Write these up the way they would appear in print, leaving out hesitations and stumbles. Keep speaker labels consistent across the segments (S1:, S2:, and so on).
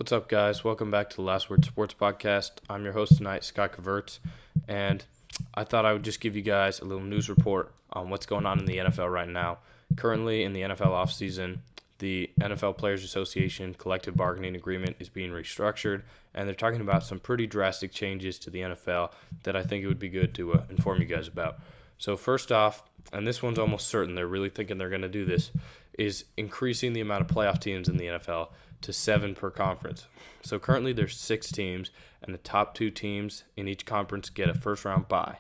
S1: What's up, guys? Welcome back to the Last Word Sports Podcast. I'm your host tonight, Scott Caverts, and I thought I would just give you guys a little news report on what's going on in the NFL right now. Currently, in the NFL offseason, the NFL Players Association collective bargaining agreement is being restructured, and they're talking about some pretty drastic changes to the NFL that I think it would be good to inform you guys about. So first off, and this one's almost certain, they're really thinking they're going to do this, is increasing the amount of playoff teams in the NFL to 7 per conference. So currently there's 6 teams, and the top 2 teams in each conference get a first-round bye.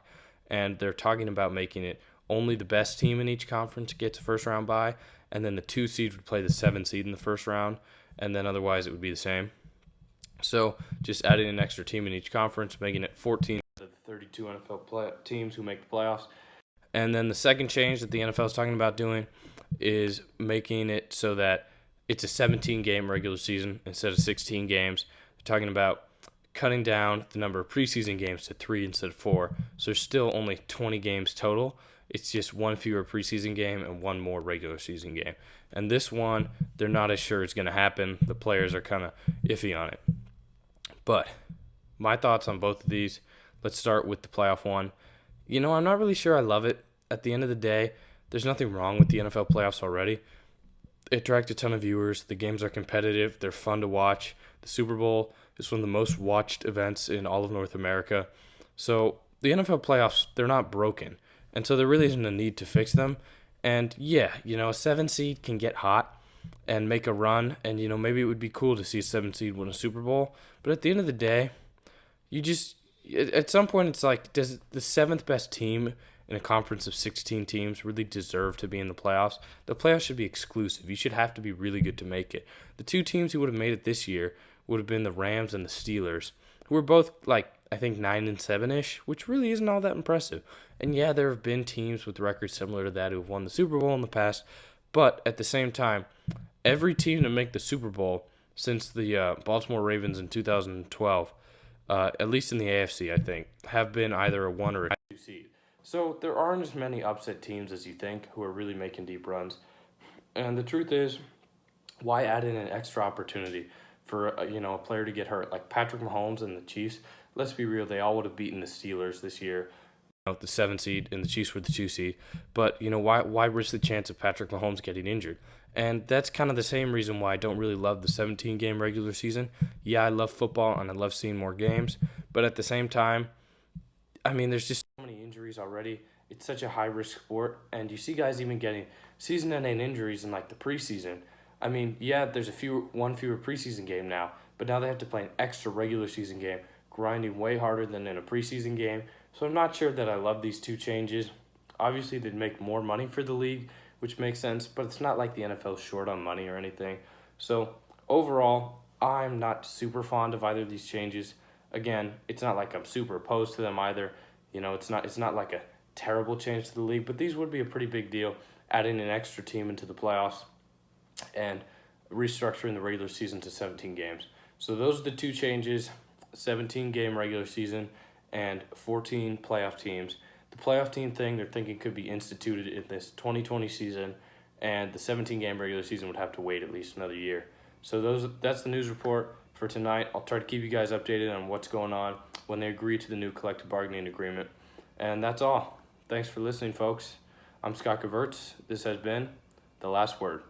S1: And they're talking about making it only the best team in each conference gets a first-round bye, and then the 2 seeds would play the 7 seed in the first round, and then otherwise it would be the same. So just adding an extra team in each conference, making it 14 of the 32 NFL teams who make the playoffs. And then the second change that the NFL is talking about doing is making it so that it's a 17-game regular season instead of 16 games. They're talking about cutting down the number of preseason games to 3 instead of 4. So there's still only 20 games total. It's just 1 fewer preseason game and 1 more regular season game. And this one, they're not as sure it's going to happen. The players are kind of iffy on it. But my thoughts on both of these, let's start with the playoff one. I'm not really sure I love it. At the end of the day, there's nothing wrong with the NFL playoffs already. It attracts a ton of viewers. The games are competitive. They're fun to watch. The Super Bowl is one of the most watched events in all of North America. So the NFL playoffs, they're not broken. And so there really isn't a need to fix them. And yeah, a 7 seed can get hot and make a run. And, maybe it would be cool to see a 7 seed win a Super Bowl. But at the end of the day, at some point it's like, does the 7th best team in a conference of 16 teams really deserve to be in the playoffs? The playoffs should be exclusive. You should have to be really good to make it. The 2 teams who would have made it this year would have been the Rams and the Steelers, who were both I think 9-7-ish, which really isn't all that impressive. And yeah, there have been teams with records similar to that who have won the Super Bowl in the past, but at the same time, every team to make the Super Bowl since the Baltimore Ravens in 2012, at least in the AFC, I think, have been either a 1 or a 2 seed. So there aren't as many upset teams as you think who are really making deep runs. And the truth is, why add in an extra opportunity for a player to get hurt? Like Patrick Mahomes and the Chiefs, let's be real, they all would have beaten the Steelers this year, the 7 seed, and the Chiefs were the 2 seed. But why risk the chance of Patrick Mahomes getting injured? And that's kind of the same reason why I don't really love the 17-game regular season. Yeah, I love football and I love seeing more games, but at the same time, there's just so many injuries already. It's such a high-risk sport, and you see guys even getting season-ending injuries in the preseason. There's one fewer preseason game now, but now they have to play an extra regular season game, grinding way harder than in a preseason game. So I'm not sure that I love these 2 changes. Obviously, they'd make more money for the league, which makes sense, but it's not like the NFL's short on money or anything. So overall, I'm not super fond of either of these changes. Again, it's not like I'm super opposed to them either. It's not like a terrible change to the league, but these would be a pretty big deal, adding an extra team into the playoffs and restructuring the regular season to 17 games. So those are the 2 changes, 17-game regular season and 14 playoff teams. The playoff team thing they're thinking could be instituted in this 2020 season, and the 17-game regular season would have to wait at least another year. So that's the news report for tonight. I'll try to keep you guys updated on what's going on when they agree to the new collective bargaining agreement. And that's all. Thanks for listening, folks. I'm Scott Caverts. This has been The Last Word.